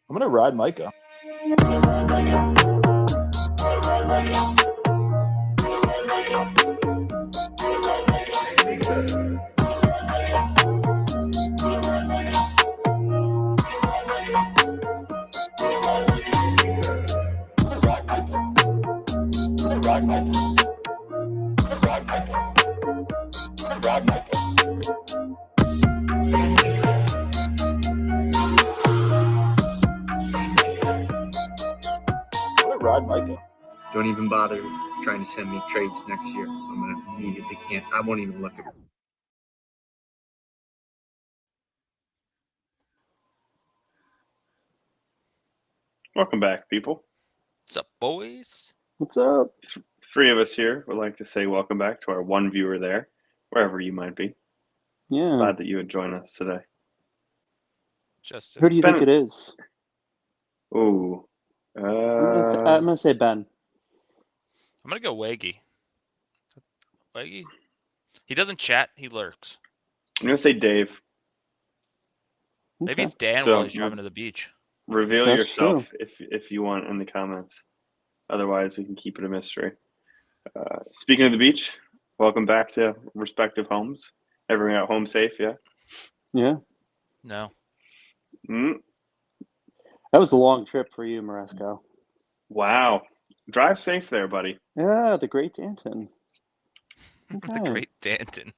I'm gonna ride Micah. Ride Micah. Don't even bother trying to send me trades next year. I'm going to immediately can't. I won't even look at it. Welcome back, people. What's up, boys? What's up? Three of us here would like to say welcome back to our one viewer there, wherever you might be. Yeah. Glad that you would join us today. Justin. Who do you think it is? Ooh. I'm gonna say Ben. I'm gonna go Waggy. Waggy? He doesn't chat, he lurks. I'm going to say Dave. Maybe it's Dan So, while he's driving to the beach. Reveal That's yourself if you want in the comments. Otherwise, we can keep it a mystery. Speaking of the beach, welcome back to respective homes. Everyone at home safe, yeah? Yeah. No. That was a long trip for you, Maresco. Wow. Drive safe there, buddy. Yeah, the Great Danton. The Great Danton.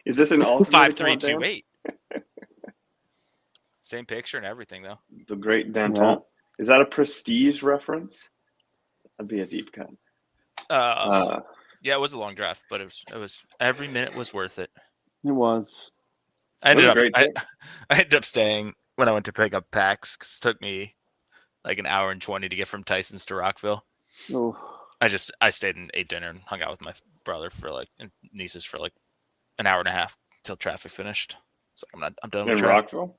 Is this an alternate 5328. Same picture and everything, though. The Great Danton. Yeah. Is that a Prestige reference? That'd be a deep cut. Yeah, it was a long draft, but it was every minute was worth it. It was. I It was a ended great trip. I ended up staying when I went to pick up packs because it took me like an hour and 20 to get from Tyson's to Rockville. Oh. I stayed and ate dinner and hung out with my brother and nieces for like an hour and a half until traffic finished. It's like I'm done with In traffic. Rockville?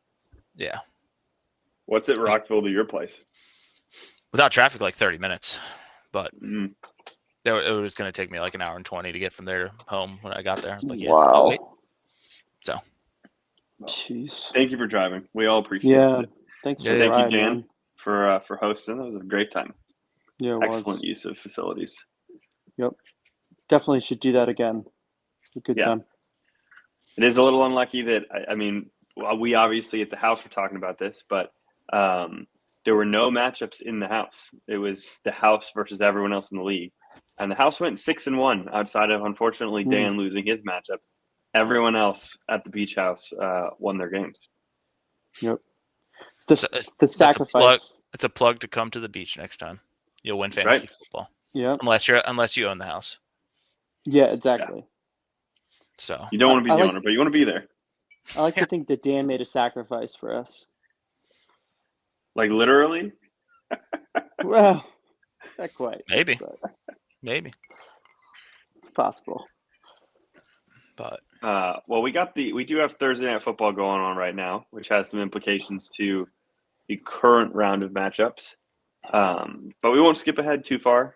Yeah. What's it Rockville to your place? Without traffic, like 30 minutes. But Mm. it was going to take me like an hour and 20 to get from there to home when I got there. I was like, yeah, Wow. I'll wait. So. Jeez. Thank you for driving. We all appreciate it. Thanks for Yeah, the Thank ride, you, Dan, man. for hosting. That was a great time. Yeah, it Excellent was. use of facilities. Yep. Definitely should do that again. It's a good Yeah. time. It is a little unlucky that, we obviously at the house were talking about this, but there were no matchups in the house. It was the house versus everyone else in the league. And the house went 6-1 outside of, unfortunately, Dan losing his matchup. Everyone else at the beach house won their games. Yep. It's the sacrifice. It's a plug to come to the beach next time. You'll win That's fantasy right. football. Yeah. Unless you own the house. Yeah, exactly. Yeah. So You don't want to be the owner, but you want to be there. I like to think that Dan made a sacrifice for us. Like literally? Well, not quite. Maybe. But maybe. it's possible. But we do have Thursday Night Football going on right now, which has some implications to the current round of matchups. But we won't skip ahead too far.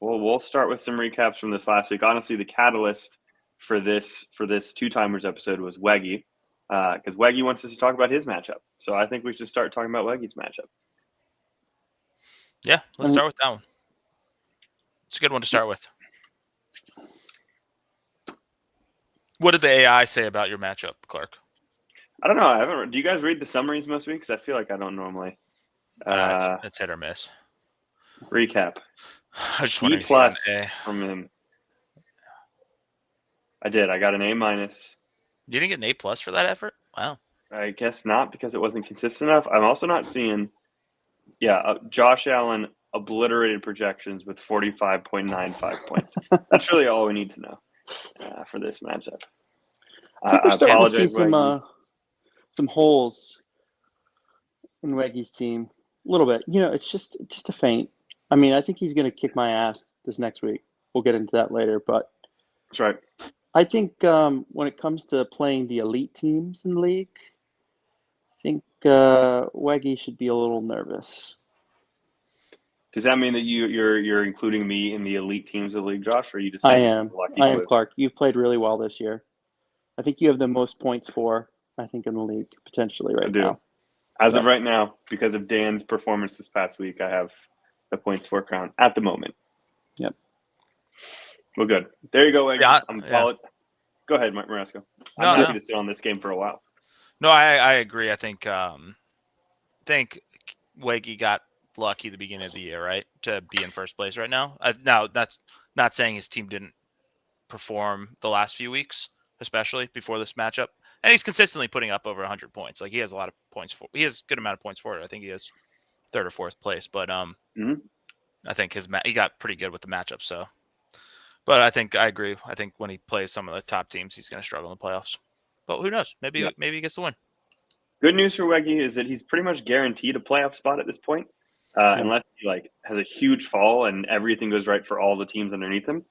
We'll start with some recaps from this last week. Honestly, the catalyst for this two-timers episode was Weggy, because Weggy wants us to talk about his matchup. So I think we should start talking about Weggy's matchup. Yeah, let's start with that one. It's a good one to start with. What did the AI say about your matchup, Clark? I don't know. Do you guys read the summaries most weeks? I feel like I don't normally. It's hit or miss. Recap. I just E wanted plus A. from him. I did. I got an A minus. You didn't get an A+ for that effort? Wow. I guess not, because it wasn't consistent enough. I'm also not seeing. Yeah, Josh Allen obliterated projections with 45.95 points. That's really all we need to know for this matchup. I think we're starting to see Weggy. some holes in Weggy's team. A little bit. It's just a feint. I mean, I think he's going to kick my ass this next week. We'll get into that later, but That's right. I think when it comes to playing the elite teams in the league, I think Weggy should be a little nervous. Does that mean that you're including me in the elite teams of the league, Josh, or are you just I saying am. Clark. You've played really well this year. I think you have the most points for, in the league, potentially, right now. As of right now, because of Dan's performance this past week, I have the points for crown at the moment. Yep. Well, good. There you go, Egg. Yeah, I'm yeah. followed. Go ahead, Marasco. No, I'm happy no. to sit on this game for a while. No, I agree. I think Waggy got lucky at the beginning of the year, right, to be in first place right now. Now that's not saying his team didn't perform the last few weeks, especially before this matchup. And he's consistently putting up over 100 points. Like he has a lot of points for. He has a good amount of points for it. I think he has third or fourth place, but Mhm. I think he got pretty good with the matchup. So, but I agree. I think when he plays some of the top teams, he's going to struggle in the playoffs. But who knows? Maybe he gets the win. Good news for Weggy is that he's pretty much guaranteed a playoff spot at this point, unless he has a huge fall and everything goes right for all the teams underneath him.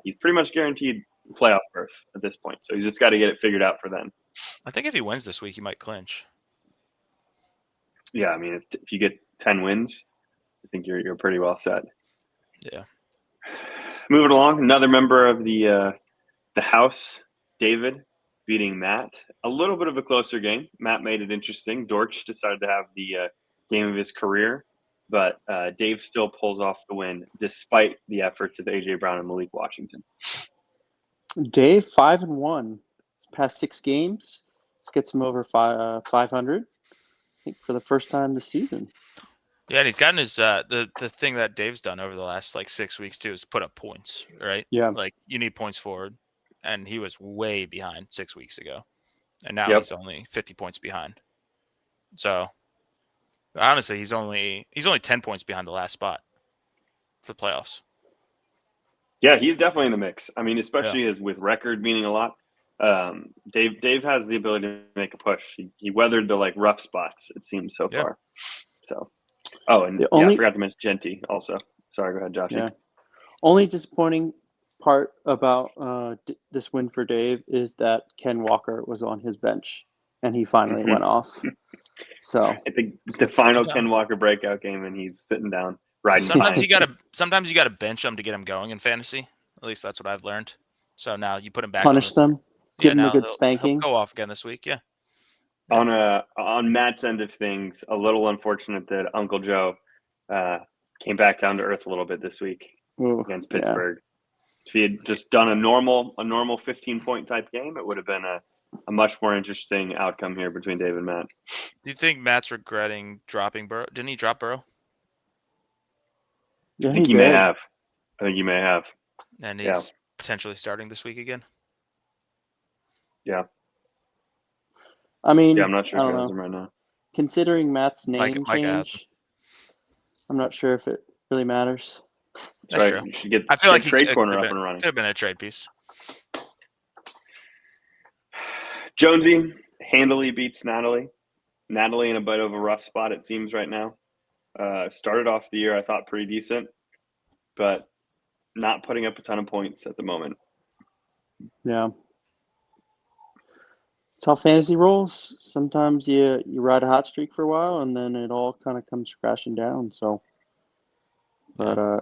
He's pretty much guaranteed playoff berth at this point. So he's just got to get it figured out for then. I think if he wins this week, he might clinch. Yeah, I mean, if you get 10 wins, I think you're pretty well set. Yeah. Moving along, another member of the house, David, beating Matt. A little bit of a closer game. Matt made it interesting. Dortch decided to have the game of his career, but Dave still pulls off the win despite the efforts of AJ Brown and Malik Washington. Dave 5-1, past 6 games. This gets him over 500. I think for the first time this season. Yeah, and he's gotten his the thing that Dave's done over the last 6 weeks too is put up points, right? Yeah. Like you need points forward, and he was way behind 6 weeks ago, and now Yep. he's only 50 points behind. So honestly, he's only 10 points behind the last spot for the playoffs. Yeah, he's definitely in the mix. I mean, especially as with record meaning a lot. Dave has the ability to make a push. He weathered the rough spots, it seems, so far. So, and I forgot to mention Genty also. Sorry, go ahead, Josh. Yeah. Only disappointing part about this win for Dave is that Ken Walker was on his bench and he finally went off. So I think the final Ken Walker breakout game, and he's sitting down riding. Sometimes you gotta bench him to get him going in fantasy. At least that's what I've learned. So now you put him back. Punish them. Give him a good he'll spanking. go off again this week. Yeah. On Matt's end of things, a little unfortunate that Uncle Joe came back down to earth a little bit this week against Pittsburgh. Yeah. If he had just done a normal 15-point type game, it would have been a much more interesting outcome here between Dave and Matt. Do you think Matt's regretting dropping Burrow? Didn't he drop Burrow? Yeah, I think he may have. And he's potentially starting this week again. Yeah. I mean, I'm not sure if he has him right now. Considering Matt's name change, I'm not sure if it really matters. That's right. You should get trade corner up and running. Could have been a trade piece. Jonesy handily beats Natalie. Natalie in a bit of a rough spot, it seems, right now. Started off the year, I thought, pretty decent, but not putting up a ton of points at the moment. Yeah. It's how fantasy rolls. Sometimes you ride a hot streak for a while, and then it all kind of comes crashing down. So, but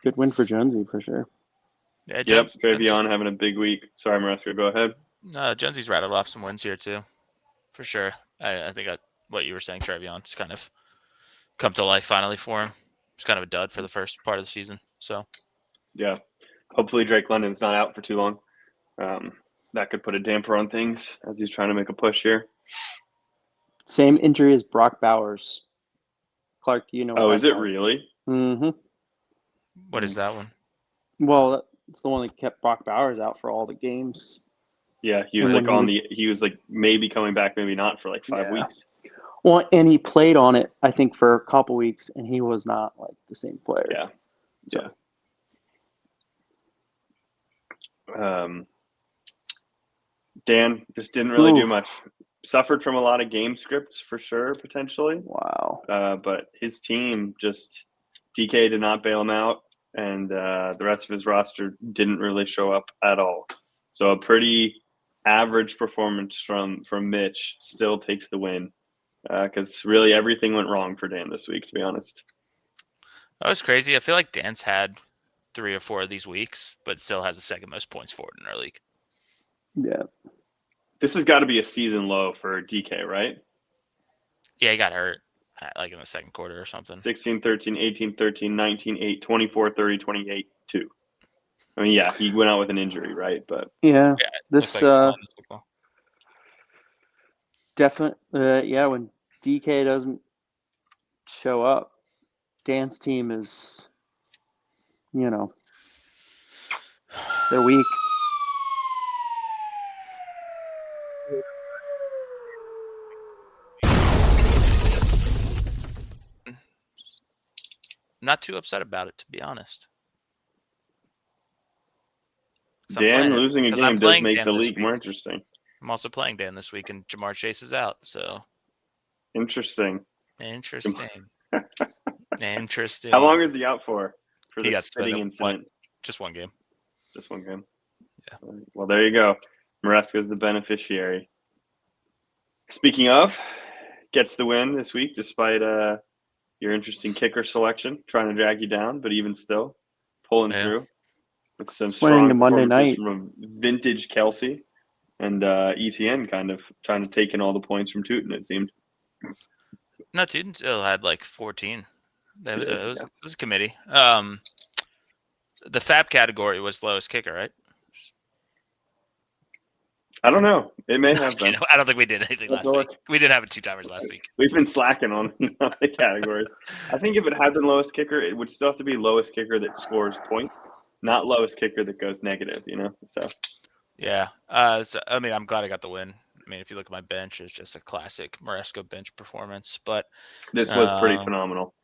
good win for Jonesy for sure. Yeah, Travion having a big week. Sorry, Maresco, go ahead. Jonesy's rattled off some wins here too, for sure. I think what you were saying, Travion, just kind of come to life finally for him. It's kind of a dud for the first part of the season. So, yeah, hopefully Drake London's not out for too long. That could put a damper on things as he's trying to make a push here. Same injury as Brock Bowers. Clark, you know. Oh, is it really? Mm-hmm. What is that one? Well, it's the one that kept Brock Bowers out for all the games. Yeah, he was he was maybe coming back, maybe not for 5 weeks. Well, and he played on it, I think, for a couple weeks, and he was not the same player. Yeah. Dan just didn't really do much. Suffered from a lot of game scripts for sure, potentially. Wow. But his team DK did not bail him out, and the rest of his roster didn't really show up at all. So a pretty average performance from Mitch still takes the win, because really everything went wrong for Dan this week, to be honest. That was crazy. I feel like Dan's had 3 or 4 of these weeks, but still has the second most points forward in our league. Yeah. This has got to be a season low for DK, right? Yeah, he got hurt like in the second quarter or something. 16-13, 18-13, 19-8, 24-30, 28-2. I mean, yeah, he went out with an injury, right? But Yeah, Looks this like he's playing this football. definitely. Yeah, when DK doesn't show up, Dan's team is, they're weak. Not too upset about it, to be honest. 'Cause I'm Dan playing it- losing a 'cause I'm game does playing make Dan the this league more week. interesting. I'm also playing Dan this week, and Jamar Chase is out. So Interesting. interesting. Interesting. How long is he out for? For He the got spitting suspended incident? Just one game. Just one game. Yeah. Well, there you go. Maresca's the beneficiary. Speaking of, gets the win this week despite your interesting kicker selection, trying to drag you down, but even still pulling Yeah. through with some Winning strong to Monday performances night. from a vintage Kelsey and ETN kind of trying to take in all the points from Tootin, it seemed. No, Tootin still had like 14. That was Yeah, it was a committee. The FAB category was lowest kicker, right? I don't know. It may No, have been. I don't think we did anything Let's last week. look. We didn't have 2-timers last week. We've been slacking on the categories. I think if it had been lowest kicker, it would still have to be lowest kicker that scores points, not lowest kicker that goes negative, So Yeah. I mean, I'm glad I got the win. I mean, if you look at my bench, it's just a classic Maresco bench performance. But this was pretty phenomenal.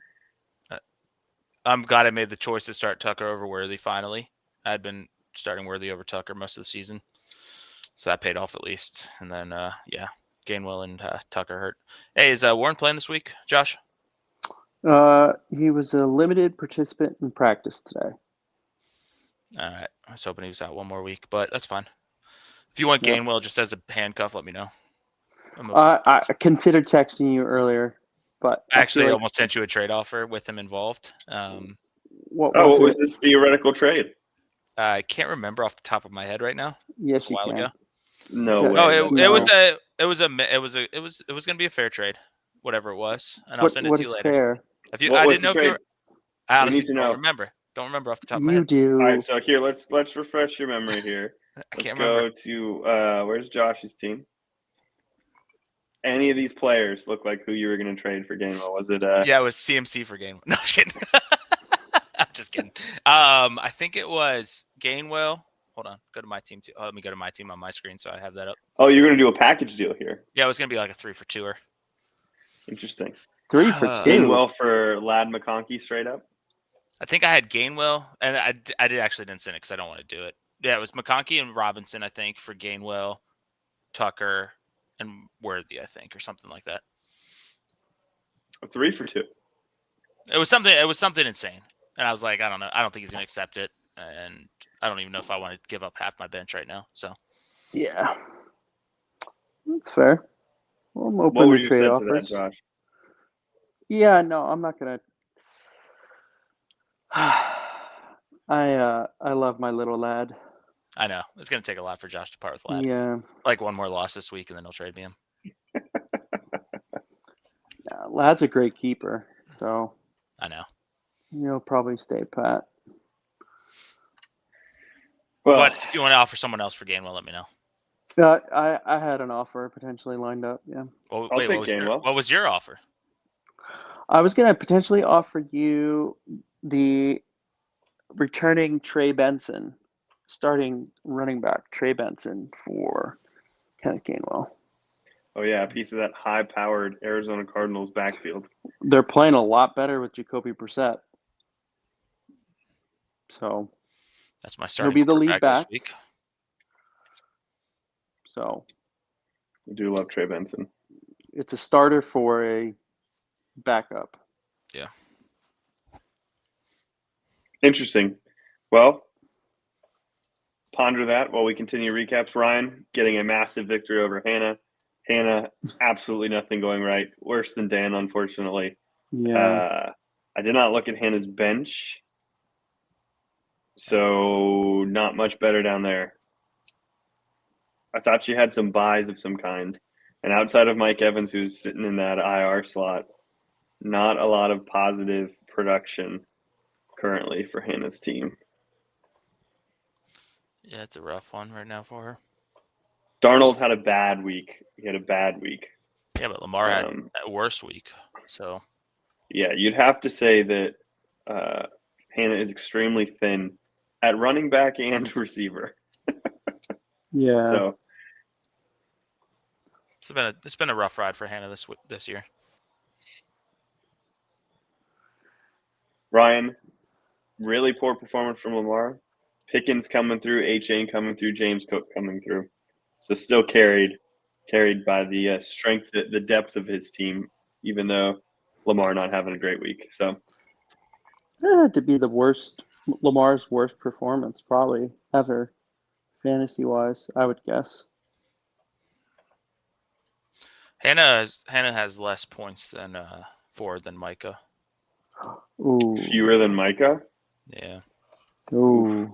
I'm glad I made the choice to start Tucker over Worthy finally. I had been starting Worthy over Tucker most of the season. So that paid off at least. And then, Gainwell and Tucker hurt. Hey, is Warren playing this week, Josh? He was a limited participant in practice today. All right. I was hoping he was out one more week, but that's fine. If you want Yep. Gainwell just as a handcuff, let me know. I considered texting you earlier, but Actually, I I almost sent you a trade offer with him involved. what What was was this theoretical trade? I can't remember off the top of my head right now. Yes, It was a you while can. ago. No No, way. No, it was going to be a fair trade, whatever it was, and I'll send it What to you is later. fair? What I was didn't the know if you trade? were. I honestly need to don't know. remember. Don't remember off the top of my You head. do. All right, so here let's refresh your memory here. I Let's can't go remember. to where's Josh's team? Any of these players look like who you were going to trade for Gainwell? Was it? Yeah, it was CMC for Gainwell. No, I'm just kidding. I'm just kidding. I think it was Gainwell. Hold on. Go to my team too. Let me go to my team on my screen so I have that up. Oh, you're going to do a package deal here. Yeah, it was gonna be like a 3-for-2er. Interesting. 3 for 2. Gainwell for Lad McConkey straight up. I think I had Gainwell, and I didn't send it because I don't want to do it. Yeah, it was McConkey and Robinson, I think, for Gainwell, Tucker, and Worthy, I think, or something like that. A 3 for 2. It was something insane, and I was like, I don't know, I don't think he's gonna accept it, and I don't even know if I want to give up half my bench right now. So Yeah, that's fair. Well, I'm open What were to you trade said offers. to that, Josh? Yeah, no, I'm not gonna. I love my little lad. I know it's gonna take a lot for Josh to part with Lad. Yeah, Like one more loss this week, and then he'll trade me him. Lad's a great keeper, so I know. he'll probably stay pat. Well, But if you want to offer someone else for Gainwell, let me know. I had an offer potentially lined up. Yeah, Well, I'll wait, take what was, your, Gainwell. what was your offer? I was gonna potentially offer you the returning Trey Benson, starting running back Trey Benson for Kenneth Gainwell. oh yeah, a piece of that high-powered Arizona Cardinals backfield. They're playing a lot better with Jacoby Brissett. So That's my starting be the lead quarterback this back. week. So I do love Trey Benson. it's a starter for a backup. Yeah. Interesting. Well, ponder that while we continue recaps. Ryan getting a massive victory over Hannah. Hannah, absolutely nothing going right. Worse than Dan, unfortunately. Yeah. I did not look at Hannah's bench, so not much better down there. I thought she had some buys of some kind, And outside of Mike Evans, who's sitting in that IR slot, not a lot of positive production currently for Hannah's team. Yeah, it's a rough one right now for her. Darnold had a bad week. He had a bad week. Yeah, but Lamar had Um, a worse week. So Yeah, you'd have to say that Hannah is extremely thin at running back and receiver. Yeah. So it's been a rough ride for Hannah this year. Ryan, really poor performance from Lamar. Pickens coming through, A-Chain coming through, James Cook coming through. So still carried by the strength, the depth of his team, even though Lamar not having a great week. So That had to be Lamar's worst performance probably ever, fantasy wise, I would guess. Hannah has less points than Ford than Micah. Ooh. fewer than Micah. Yeah, Ooh.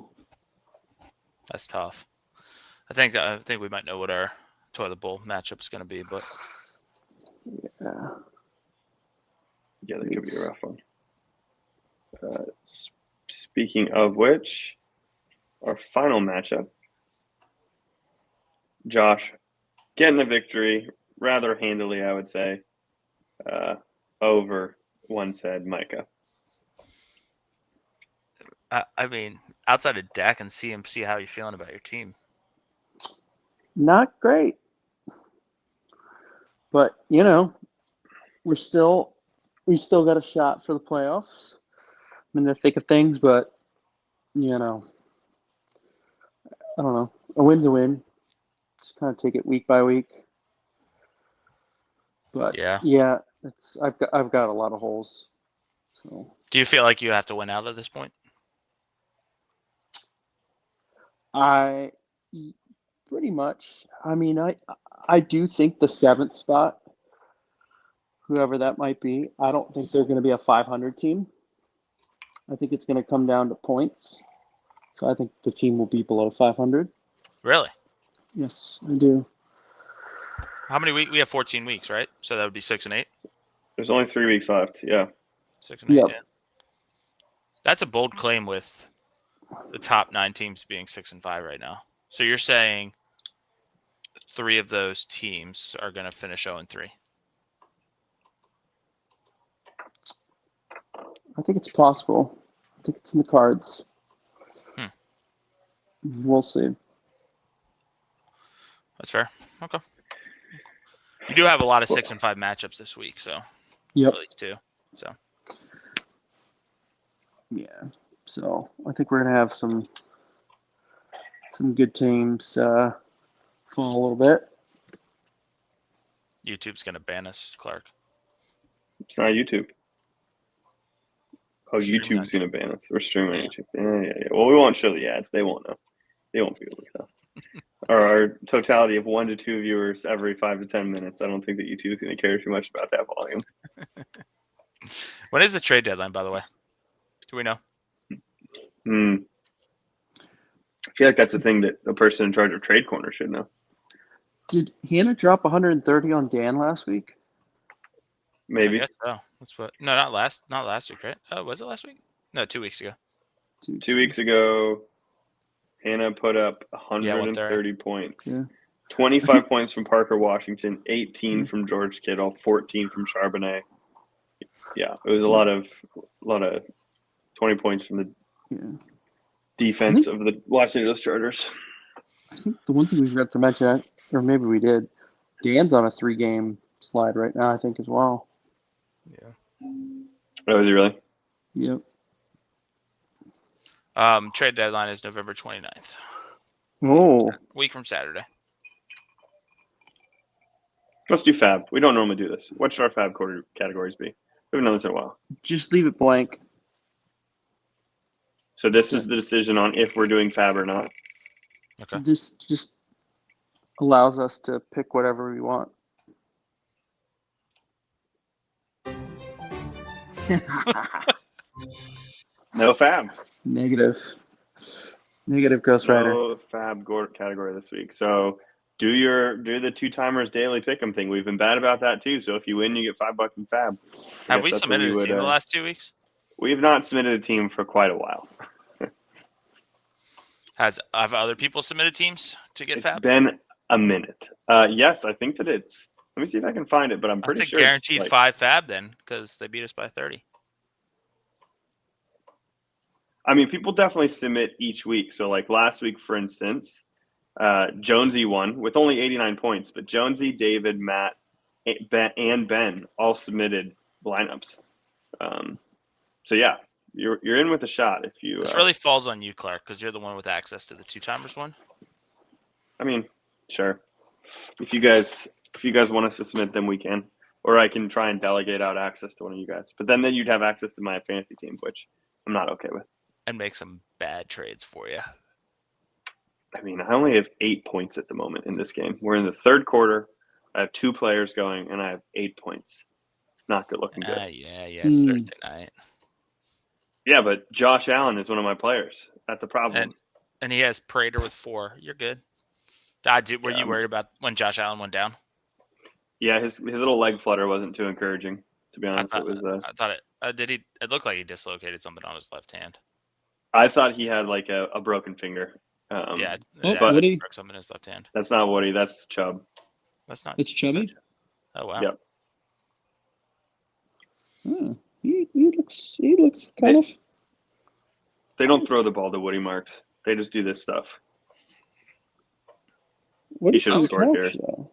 that's tough. I think we might know what our toilet bowl matchup is going to be, but Yeah. Yeah, that could be a rough one. Speaking of which, our final matchup, Josh getting a victory rather handily, I would say, over one said Micah. I mean, outside of Dak and CMC, how are you feeling about your team? Not great. But, we still got a shot for the playoffs. I'm in the thick of things, but, I don't know. A win's a win. Just kind of take it week by week. But Yeah. I've got a lot of holes. So Do you feel like you have to win out at this point? pretty much. I mean, I do think the 7th spot, whoever that might be, I don't think they're going to be a 500 team. I think it's going to come down to points. So I think the team will be below 500. Really? Yes, I do. How many weeks? We have 14 weeks, right? So that would be 6 and 8. There's only 3 weeks left. Yeah. 6 and 8. Yep. Yeah. That's a bold claim with the top 9 teams being 6 and 5 right now. So you're saying 3 of those teams are going to finish 0 and 3. I think it's possible. I think it's in the cards. We'll see. That's fair. Okay. You do have a lot of 6 and 5 matchups this week, so Yep. at least 2. So Yeah. So I think we're gonna have some good teams fall a little bit. YouTube's going to ban us, Clark. It's not YouTube. Oh, Stream YouTube's that. going to ban us. We're streaming Yeah. YouTube. Yeah. Well, we won't show the ads. They won't know. They won't be able to tell. Our totality of 1 to 2 viewers every 5 to 10 minutes. I don't think that YouTube is going to care too much about that volume. When is the trade deadline, by the way? Do we know? I feel like that's the thing that the person in charge of Trade Corner should know. Did Hannah drop 130 on Dan last week? Maybe. I guess so. That's what. No, not last week, right? Oh, was it last week? No, 2 weeks ago. 2 weeks ago, Hannah put up 130 130 points. Yeah. 25 points from Parker Washington, 18 from George Kittle, 14 from Charbonnet. Yeah, it was a lot of 20 points from the defense of the Los Angeles Chargers. I think the one thing we forgot to mention, or maybe we did, Dan's on a 3-game slide right now, I think, as well. Yeah. Oh, is he really? Yep. Trade deadline is November 29th. Oh. Week from Saturday. Let's do Fab. We don't normally do this. What should our Fab categories be? We haven't done this in a while. Just leave it blank. So this is the decision on if we're doing Fab or not. Okay. This just allows us to pick whatever we want. No Fab. Negative Ghost Rider. No Fab category this week. So do the 2-timers daily pick'em thing. We've been bad about that too. So if you win, you get $5 in fab. I Have guess we that's what submitted a team the last 2 weeks? We have not submitted a team for quite a while. Have other people submitted teams to get It's fab? been a minute. Yes, I think that it's. Let me see if I can find it, but I'm pretty That's a sure guaranteed it's 5 fab then, because they beat us by 30. I mean, people definitely submit each week. So, like last week, for instance, Jonesy won with only 89 points, but Jonesy, David, Matt, and Ben all submitted lineups. So yeah, you're in with a shot if you. This really falls on you, Clark, because you're the one with access to the 2-timers one. I mean, sure. If you guys want us to submit them, we can, or I can try and delegate out access to one of you guys. But then you'd have access to my fantasy team, which I'm not okay with. And make some bad trades for you. I mean, I only have 8 points at the moment in this game. We're in the third quarter. I have 2 players going, and I have 8 points. It's not good looking good. Yeah, it's Thursday night. Yeah, but Josh Allen is one of my players. That's a problem. And he has Prater with 4. You're good. Were you worried about when Josh Allen went down? Yeah, his little leg flutter wasn't too encouraging, to be honest. I thought it. Did he? It looked like he dislocated something on his left hand. I thought he had like a broken finger. Yeah, but Woody broke something in his left hand. That's not Woody. That's Chubb. That's not. It's Chubby. Oh wow. Yep. He looks kind of. They don't throw the ball to Woody Marks. They just do this stuff. He should have scored here. Though?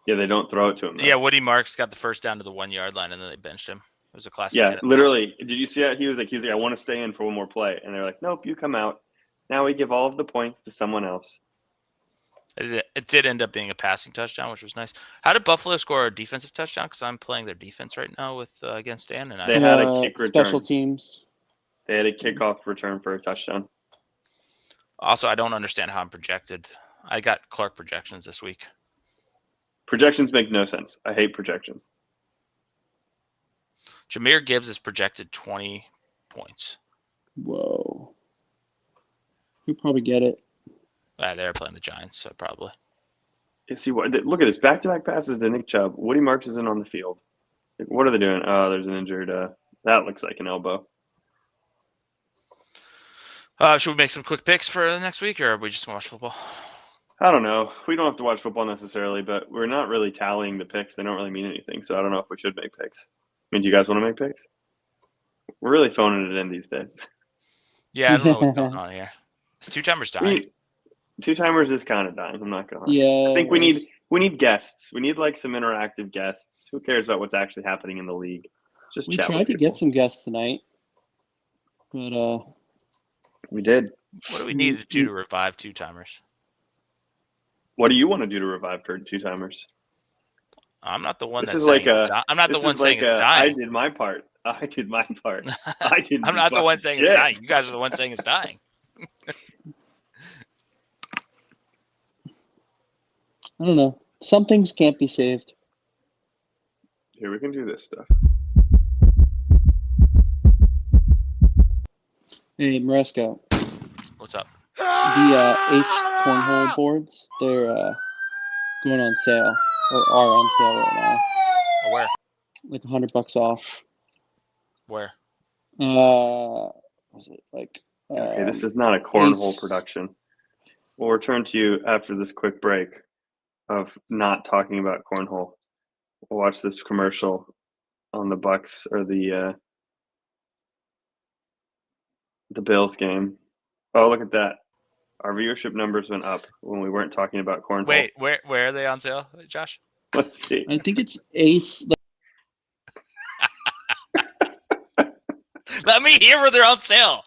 Yeah, they don't throw it to him. Though. Yeah, Woody Marks got the first down to the 1 yard line, and then they benched him. It was a classic. Yeah, literally. Did you see that? He was like, I want to stay in for one more play, and they're like, nope, you come out. Now we give all of the points to someone else. It did end up being a passing touchdown, which was nice. How did Buffalo score a defensive touchdown? Because I'm playing their defense right now with against Dan, and They had a kick return. Special teams. They had a kickoff return for a touchdown. Also, I don't understand how I'm projected. I got Clark projections this week. Projections make no sense. I hate projections. Jahmyr Gibbs is projected 20 points. Whoa. You'll probably get it. They're playing the Giants, so probably. You see what? Look at this back-to-back passes to Nick Chubb. Woody Marks isn't on the field. Like, what are they doing? Oh, there's an injured. That looks like an elbow. Should we make some quick picks for the next week, or are we just watch football? I don't know. We don't have to watch football necessarily, but we're not really tallying the picks. They don't really mean anything, so I don't know if we should make picks. I mean, do you guys want to make picks? We're really phoning it in these days. Yeah, I don't know what's going on here. Is 2-timers dying? 2-timers is kind of dying. I'm not going. Yeah. I think we need guests. We need like some interactive guests. Who cares about what's actually happening in the league? Just We chat tried with to people. get some guests tonight, but We did. What do we need to do to revive 2-timers? What do you want to do to revive 2-timers? I'm not the one This that's is like saying a. I'm not the This one is saying like it's a. I dying. did my part. I did my part. I didn't. I'm not the one saying it's dying. You guys are the one saying it's dying. I don't know. Some things can't be saved. Here, we can do this stuff. Hey, Maresco, What's up? the Ace cornhole boards, they're going on sale, or are on sale right now. Oh, where? Like $100 off. Where? Was it like? Okay, this is not a cornhole Ace. production. We'll return to you after this quick break of not talking about cornhole. We'll watch this commercial on the Bucks or the Bills game. Oh, look at that. Our viewership numbers went up when we weren't talking about cornhole. Wait, where are they on sale, Josh? Let's see. I think it's Ace. Let me hear where they're on sale.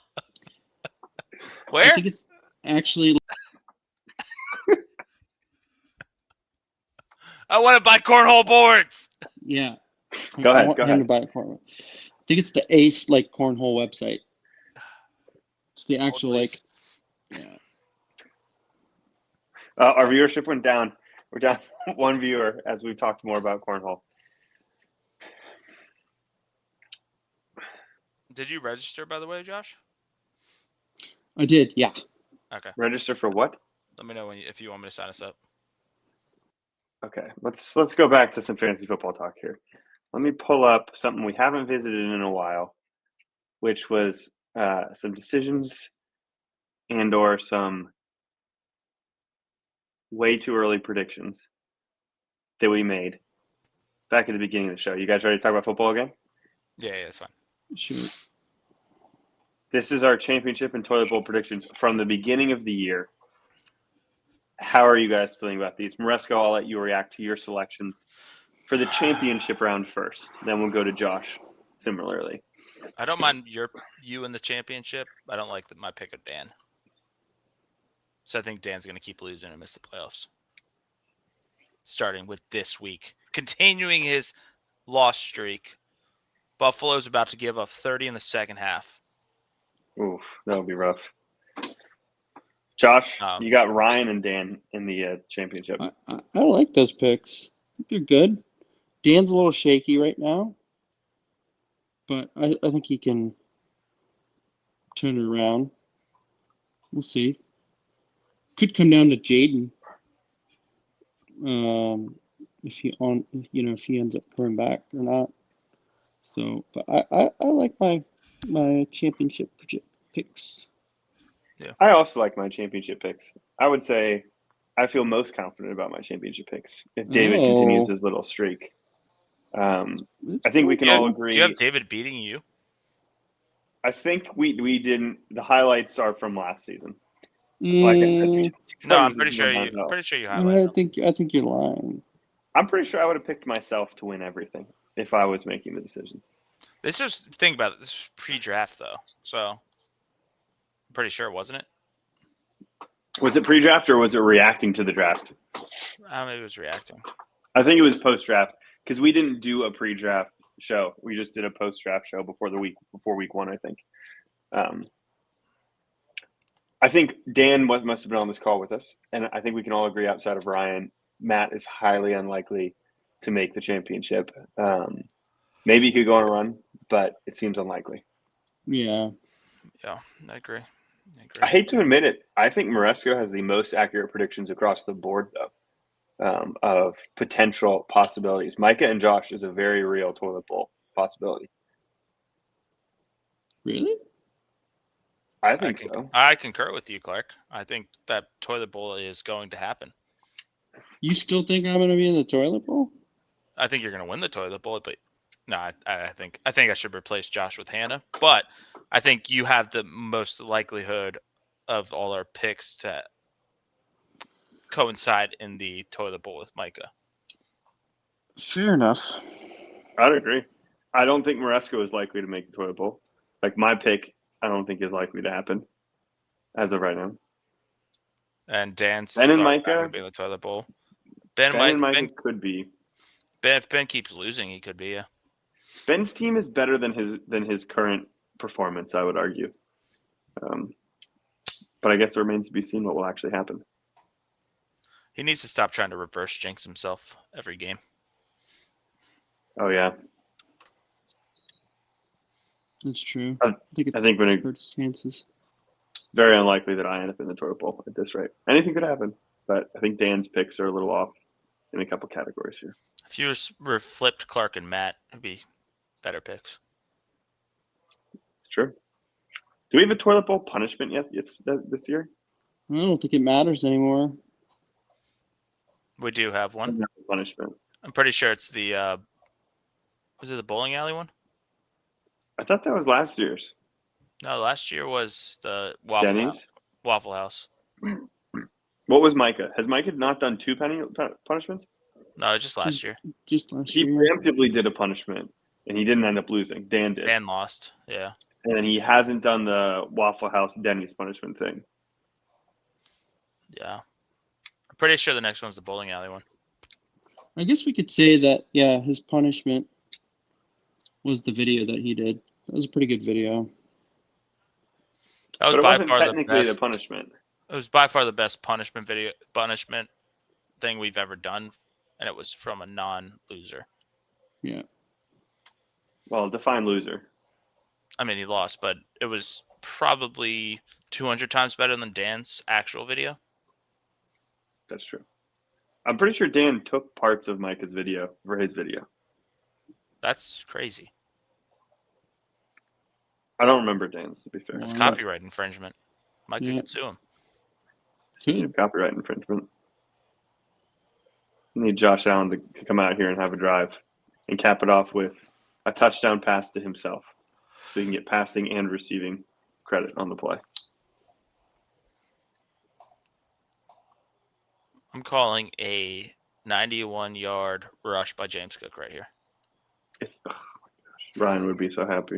Where? I think it's actually. I want to buy cornhole boards. Yeah. Go ahead, I want go him ahead. to buy a cornhole. I think it's the Ace cornhole website. It's the actual Please. yeah. Our viewership went down. We're down one viewer as we've talked more about cornhole. Did you register, by the way, Josh? I did, yeah. Okay. Register for what? Let me know if you want me to sign us up. Okay, let's go back to some fantasy football talk here. Let me pull up something we haven't visited in a while, which was some decisions and/or some way too early predictions that we made back at the beginning of the show. You guys ready to talk about football again? Yeah, it's fine. Sure. This is our championship and toilet bowl predictions from the beginning of the year. How are you guys feeling about these? Maresco, I'll let you react to your selections for the championship round first. Then we'll go to Josh similarly. I don't mind you in the championship. I don't like my pick of Dan. So I think Dan's going to keep losing and miss the playoffs. Starting with this week. Continuing his loss streak. Buffalo's about to give up 30 in the second half. Oof, that'll be rough. Josh, Um, you got Ryan and Dan in the championship. I like those picks. They're good. Dan's a little shaky right now, but I think he can turn it around. We'll see. Could come down to Jaden. If he ends up coming back or not. So, but I like my championship picks. I also like my championship picks. I would say I feel most confident about my championship picks if David continues his little streak. I think we can all agree. Do you have David beating you? I think we didn't. The highlights are from last season. Mm, Like I said, No, I'm Clemson's pretty sure going you. downhill. Pretty sure you highlighted. I think you're lying. I'm pretty sure I would have picked myself to win everything if I was making the decision. This is think about it. This is pre-draft though, so I'm pretty sure, wasn't it? Was it pre-draft or was it reacting to the draft? Maybe it was reacting. I think it was post-draft because we didn't do a pre-draft show. We just did a post-draft show before week one, I think. I think Dan must have been on this call with us, and I think we can all agree outside of Ryan, Matt is highly unlikely to make the championship. Maybe he could go on a run, but it seems unlikely. Yeah. Yeah, I agree. I hate to admit it. I think Maresco has the most accurate predictions across the board, though, of potential possibilities. Micah and Josh is a very real toilet bowl possibility. Really? I think so. I concur with you, Clark. I think that toilet bowl is going to happen. You still think I'm going to be in the toilet bowl? I think you're going to win the toilet bowl, but no, I think I should replace Josh with Hannah. But I think you have the most likelihood of all our picks to coincide in the toilet bowl with Micah. Fair enough. I'd agree. I don't think Maresco is likely to make the toilet bowl. Like my pick, I don't think is likely to happen as of right now. And Dan's Ben and going Micah to be in the toilet bowl. Ben and Micah could be. If Ben keeps losing, he could be. Yeah. Ben's team is better than his current performance, I would argue. But I guess it remains to be seen what will actually happen. He needs to stop trying to reverse jinx himself every game. Oh yeah, That's true. I think when it hurt his chances. very unlikely that I end up in the toilet bowl at this rate. Anything could happen, but I think Dan's picks are a little off in a couple categories here. If you were flipped Clark and Matt, it'd be better picks. It's true. Do we have a toilet bowl punishment yet? This year? I don't think it matters anymore. We do have one. Punishment. I'm pretty sure it's the was it the bowling alley one? I thought that was last year's. No, last year was the Denny's? Waffle House. What was Micah? Has Micah not done two punishments? No, just last year. Just last He year. preemptively did a punishment, and he didn't end up losing. Dan did. Dan lost. Yeah. And then he hasn't done the Waffle House Denny's punishment thing. Yeah. I'm pretty sure the next one's the bowling alley one. I guess we could say that, yeah, his punishment was the video that he did. That was a pretty good video. That was But it by wasn't far the technically best. the punishment. It was by far the best punishment thing we've ever done, and it was from a non-loser. Yeah. Well, define loser. I mean, he lost, but it was probably 200 times better than Dan's actual video. That's true. I'm pretty sure Dan took parts of Micah's video for his video. That's crazy. I don't remember Dan's, to be fair. That's Wow. copyright infringement. Micah Yeah. could sue him. Speaking of copyright infringement, we need Josh Allen to come out here and have a drive and cap it off with a touchdown pass to himself so he can get passing and receiving credit on the play. I'm calling a 91-yard rush by James Cook right here. Oh my gosh, Ryan would be so happy.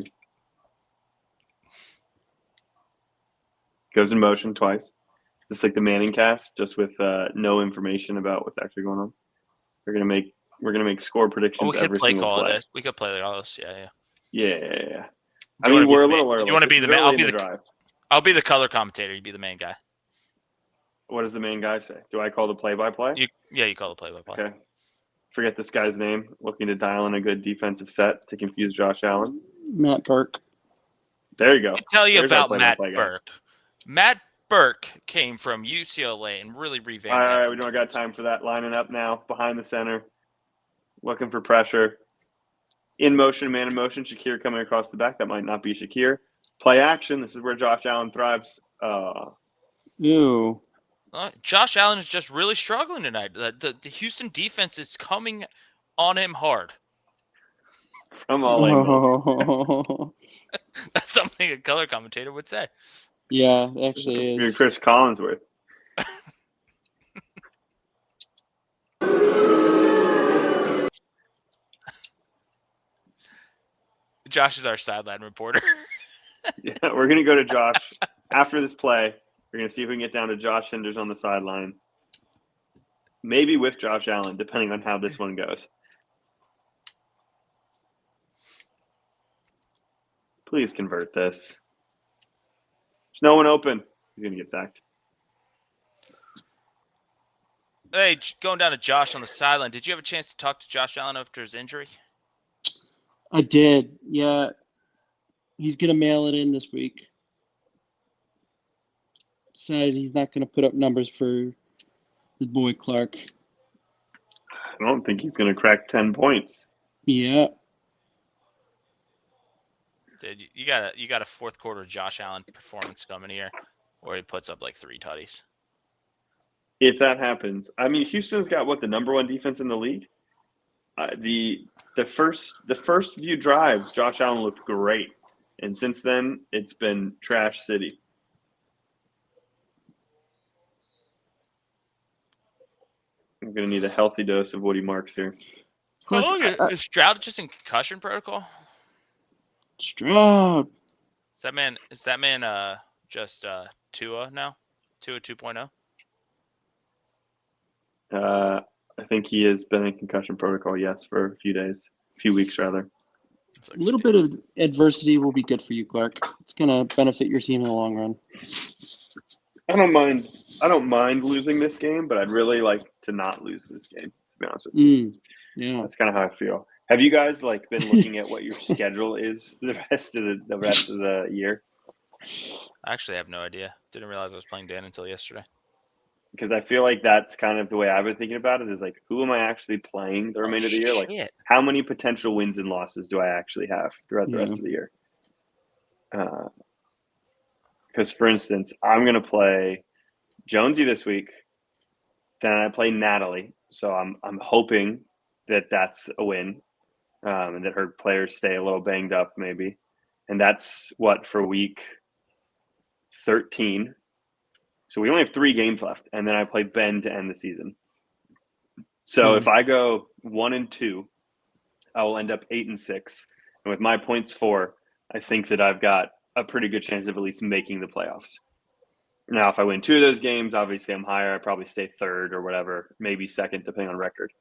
Goes in motion twice. Is this like the Manning cast, just with no information about what's actually going on? We're gonna make score Oh, predictions we could every play single call play. this. We could play all this. Yeah. Yeah. I Do you mean, wanna be we're the a little man- early. you wanna This be is the man- early I'll in be the the- drive. I'll be the color commentator. You be the main guy. What does the main guy say? Do I call the play-by-play? You call the play-by-play. Okay. Forget this guy's name. Looking to dial in a good defensive set to confuse Josh Allen. Matt Burke. There you go. Let me tell you There's our about Matt play-by-play guy. Burke. Matt Burke came from UCLA and really revamped. All right, that we don't defense. got time for that. Lining up now, behind the center, looking for pressure. In motion, man in motion. Shakir coming across the back. That might not be Shakir. Play action. This is where Josh Allen thrives. Ew. Josh Allen is just really struggling tonight. The Houston defense is coming on him hard. From all angles. Oh. That's something a color commentator would say. Yeah, it actually You're is. Chris Collinsworth. Josh is our sideline reporter. Yeah, we're going to go to Josh after this play. We're going to see if we can get down to Josh Hinders on the sideline. Maybe with Josh Allen, depending on how this one goes. Please convert this. There's no one open. He's going to get sacked. Hey, going down to Josh on the sideline. Did you have a chance to talk to Josh Allen after his injury? I did. Yeah. He's going to mail it in this week. Decided he's not going to put up numbers for his boy Clark. I don't think he's going to crack 10 points. Yeah. Dude, you got a fourth quarter Josh Allen performance coming here, where he puts up like 3 tutties. If that happens, I mean, Houston's got what, the number 1 defense in the league? The first few drives, Josh Allen looked great, and since then, it's been trash city. I'm gonna need a healthy dose of Woody Marks here. Oh, is Stroud just in concussion protocol? Stroud. Is that man just Tua now? Tua 2.0? I think he has been in concussion protocol, yes, for a few weeks rather. It's like A little bit of adversity will be good for you, Clark. It's going to benefit your team in the long run. I don't mind losing this game, but I'd really like to not lose this game, to be honest with you. Yeah. That's kind of how I feel. Have you guys been looking at what your schedule is the rest of the year? I actually have no idea. Didn't realize I was playing Dan until yesterday. Because I feel like that's kind of the way I've been thinking about it, is like, who am I actually playing the remainder of the year? Like, Shit. how many potential wins and losses do I actually have throughout the rest of the year? Because, for instance, I'm going to play Jonesy this week. Then I play Natalie. So I'm hoping that that's a win, and that her players stay a little banged up maybe. And that's what for week 13. So we only have 3 games left, and then I play Ben to end the season. So if I go 1-2, I will end up 8-6. And with my points 4, I think that I've got a pretty good chance of at least making the playoffs. Now, if I win 2 of those games, obviously I'm higher. I probably stay 3rd or whatever, maybe 2nd, depending on record.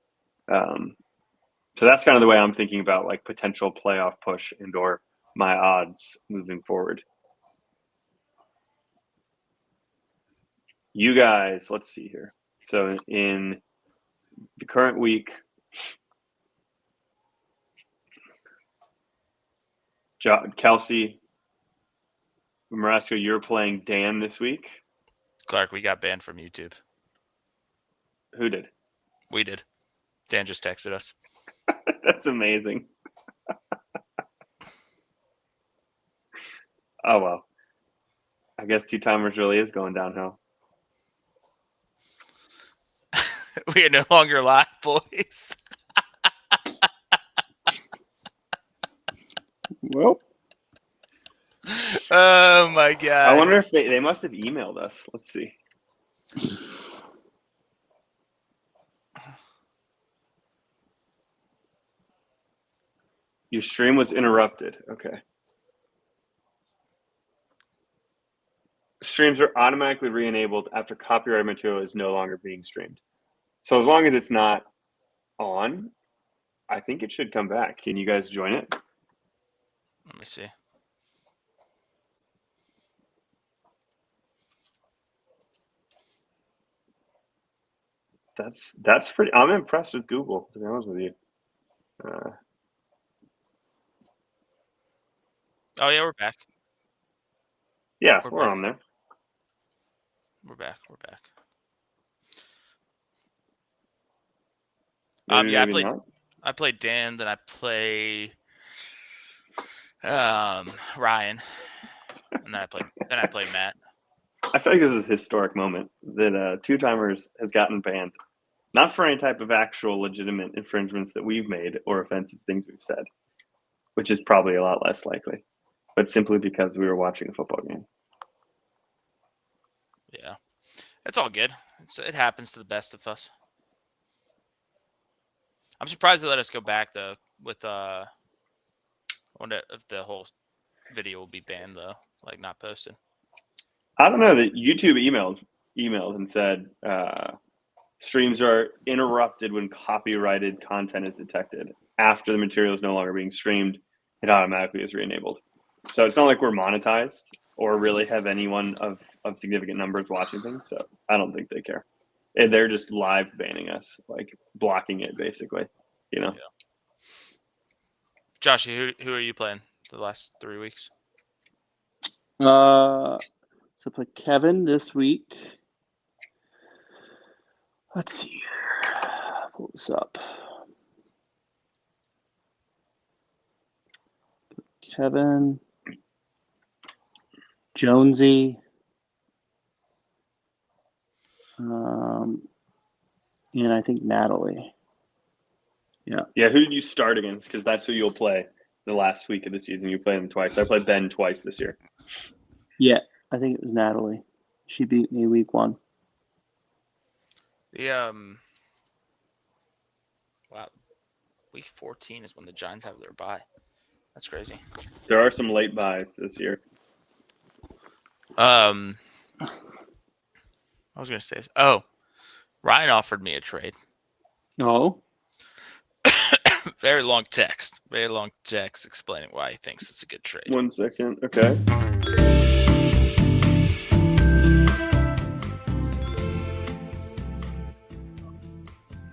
So that's kind of the way I'm thinking about like potential playoff push and or my odds moving forward. You guys, let's see here. So in the current week, Kelsey, Marasco, you're playing Dan this week. Clark, we got banned from YouTube. Who did? We did. Dan just texted us. That's amazing. Oh well. I guess Two Timers really is going downhill. We are no longer live, boys. Well, Oh my god. I wonder if they must have emailed us. Let's see. Your stream was interrupted. Okay. Streams are automatically re-enabled after copyrighted material is no longer being streamed. So as long as it's not on, I think it should come back. Can you guys join it? Let me see. That's pretty. I'm impressed with Google, to be honest with you. Oh yeah, we're back. Yeah, We're we're back. on there. We're back. Maybe, Yeah, maybe not. I played Dan, then I play Ryan, and then I played Matt. I feel like this is a historic moment that Two Timers has gotten banned, not for any type of actual legitimate infringements that we've made or offensive things we've said, which is probably a lot less likely, but simply because we were watching a football game. Yeah, it's all good. It happens to the best of us. I'm surprised they let us go back though. With I wonder if the whole video will be banned though, like not posted. I don't know that YouTube emailed and said streams are interrupted when copyrighted content is detected. After the material is no longer being streamed, it automatically is re-enabled. So it's not like we're monetized or really have anyone of significant numbers watching things. So I don't think they care. And they're just live banning us, like blocking it basically, you know? Yeah. Josh, who are you playing the last 3 weeks? so I play Kevin this week. Let's see here. Pull this up. Kevin, Jonesy, and I think Natalie. Yeah, who did you start against? Because that's who you'll play the last week of the season. You played them twice. I played Ben twice this year. Yeah, I think it was Natalie. She beat me week 1. Wow, week 14 is when the Giants have their bye. That's crazy. There are some late buys this year. I was gonna say, Ryan offered me a trade. Oh, Very long text explaining why he thinks it's a good trade. 1 second. Okay.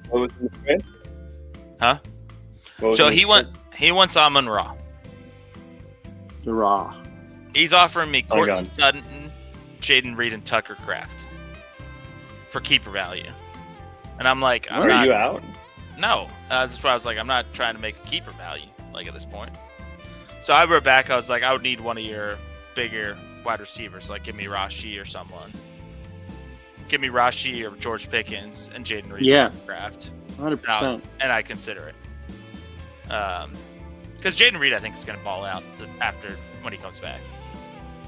What was the trade? Huh? What was So the he trade? wants Amon Ra. the Raw. He's offering me Oh, Courtland God. Sutton, Jaden Reed, and Tucker Kraft for keeper value. And I'm like, Are you out? No, that's why I was like, I'm not trying to make a keeper value like at this point. So I wrote back. I was like, I would need one of your bigger wide receivers, like give me Rashi or someone. Give me Rashi or George Pickens and Jaden Reed. Yeah. and Kraft, 100%. and I consider it. Because Jaden Reed, I think, is going to ball out after when he comes back.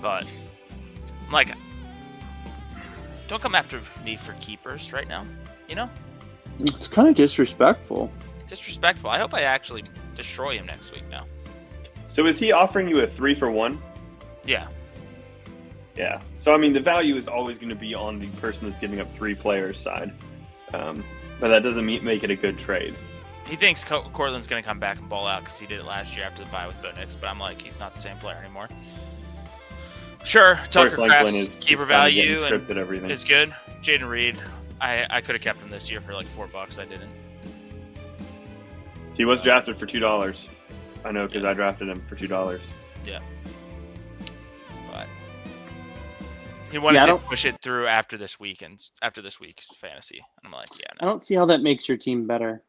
But I'm like, don't come after me for keepers right now. You know, It's kind of disrespectful. disrespectful. I hope I actually destroy him next week now. So is he offering you a 3-for-1? Yeah. Yeah. So I mean, the value is always going to be on the person that's giving up 3 players' side, but that doesn't make it a good trade. He thinks Cortland's going to come back and ball out because he did it last year after the bye with Bo Nix, but I'm like, he's not the same player anymore. Sure, Tucker Kraft's keeper value and scripted everything. is good. Jaden Reed, I could have kept him this year for like $4. I didn't. He was drafted for $2. I know because I drafted him for $2. But He wanted Yeah, I to don't- push it through after this week's fantasy. And I'm like, yeah, I no, don't see how that makes your team better.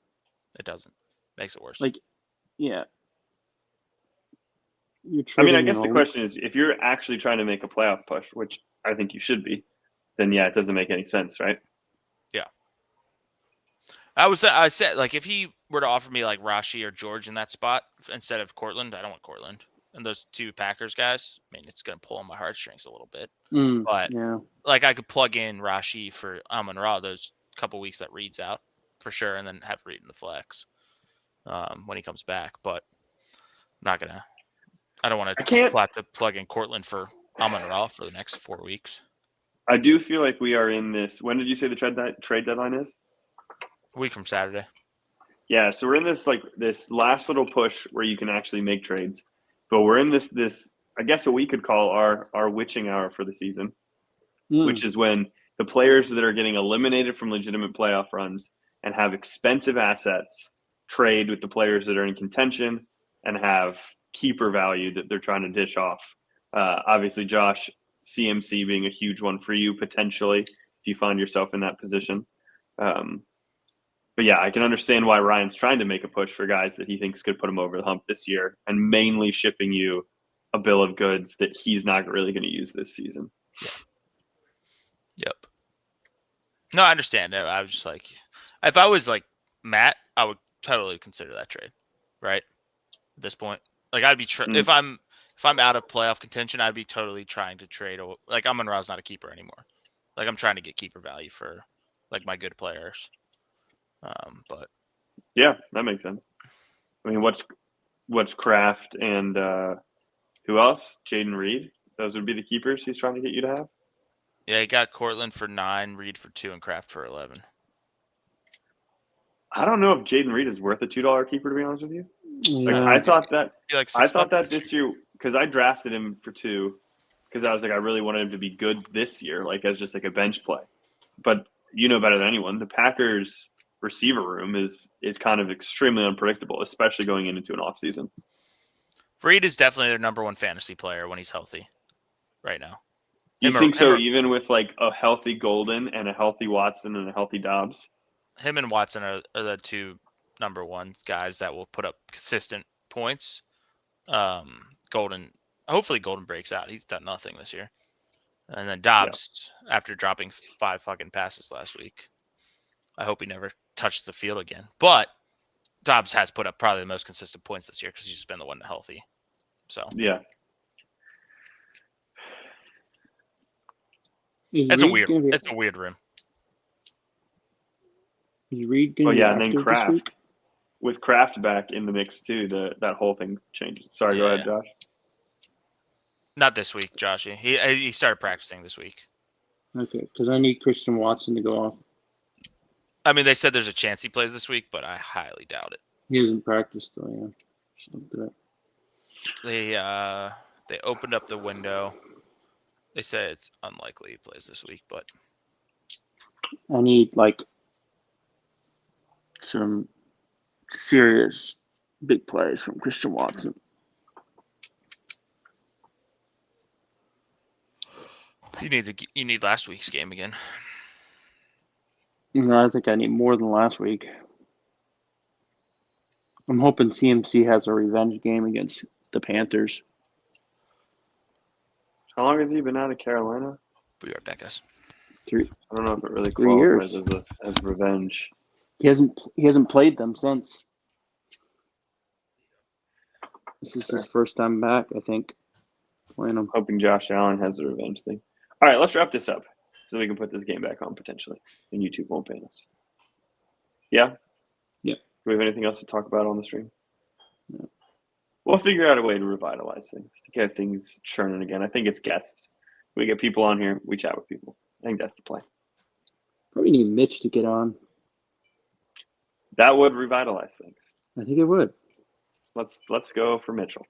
it doesn't. Makes it worse. Like, yeah. You're I mean, I trading guess an the elite- question is, if you're actually trying to make a playoff push, which I think you should be, then yeah, it doesn't make any sense, right? I said, like, if he were to offer me like Rashi or George in that spot instead of Cortland, I don't want Cortland. And those two Packers guys, I mean, it's going to pull on my heartstrings a little bit. But yeah. like, I could plug in Rashi for Amon Ra those couple weeks that Reed's out for sure, and then have Reed in the flex when he comes back. But I'm not gonna. I don't want I to can't- plug in Cortland for Amon Ra for the next 4 weeks. I do feel like we are in this. When did you say the trade deadline is? A week from Saturday. Yeah, so we're in this last little push where you can actually make trades, but we're in this I guess what we could call our witching hour for the season, which is when the players that are getting eliminated from legitimate playoff runs and have expensive assets trade with the players that are in contention and have keeper value that they're trying to dish off. Obviously, Josh, CMC being a huge one for you potentially if you find yourself in that position. But yeah, I can understand why Ryan's trying to make a push for guys that he thinks could put him over the hump this year and mainly shipping you a bill of goods that he's not really going to use this season. Yep. No, I understand. I was just like, if I was like Matt, I would totally consider that trade, right? At this point, like I'd be if I'm out of playoff contention, I'd be totally trying to trade. Like Amon Ra's not a keeper anymore. Like I'm trying to get keeper value for like my good players. But Yeah, that makes sense. I mean, what's Kraft and who else? Jaden Reed. Those would be the keepers he's trying to get you to have. yeah, he got Cortland for 9, Reed for 2, and Kraft for 11. I don't know if Jaden Reed is worth a $2 keeper, to be honest with you. Like, Yeah. I thought that Like I 6 thought bucks. that this year because I drafted him for 2 because I was like I really wanted him to be good this year, like as just like a bench play. But you know better than anyone, the Packers receiver room is kind of extremely unpredictable, especially going into an off season. Reed is definitely their number 1 fantasy player when he's healthy right now. You Him or- think so? him or- Even with like a healthy Golden and a healthy Watson and a healthy Dobbs. Him and Watson are the 2 number 1 guys that will put up consistent points. Hopefully Golden breaks out. He's done nothing this year. And then Dobbs, after dropping 5 fucking passes last week, I hope he never touches the field again. But Dobbs has put up probably the most consistent points this year because he's just been the one healthy. So Yeah, Is it's Reed gonna be- it's a weird room. Is Reed gonna oh be yeah, and then active this week? Kraft with Kraft back in the mix too. That whole thing changes. Sorry, go Yeah. ahead, Josh. Not this week, Joshy. He started practicing this week. Okay, because I need Christian Watson to go off. I mean, they said there's a chance he plays this week, but I highly doubt it. He hasn't practiced though. Yeah. Should look at that. They opened up the window. They say it's unlikely he plays this week, but I need like some serious big plays from Christian Watson. you need last week's game again. I think I need more than last week. I'm hoping CMC has a revenge game against the Panthers. How long has he been out of Carolina? Be right back, guys. Three. I don't know if it really 3 qualifies years. as revenge. He hasn't played them since. This is his first time back, I think, playing them. Hoping Josh Allen has the revenge thing. All right, let's wrap this up so we can put this game back on potentially, and YouTube won't ban us. Yeah? Yeah. Do we have anything else to talk about on the stream? No. We'll figure out a way to revitalize things, to get things churning again. I think it's guests. We get people on here, we chat with people. I think that's the plan. Probably need Mitch to get on. That would revitalize things. I think it would. Let's go for Mitchell.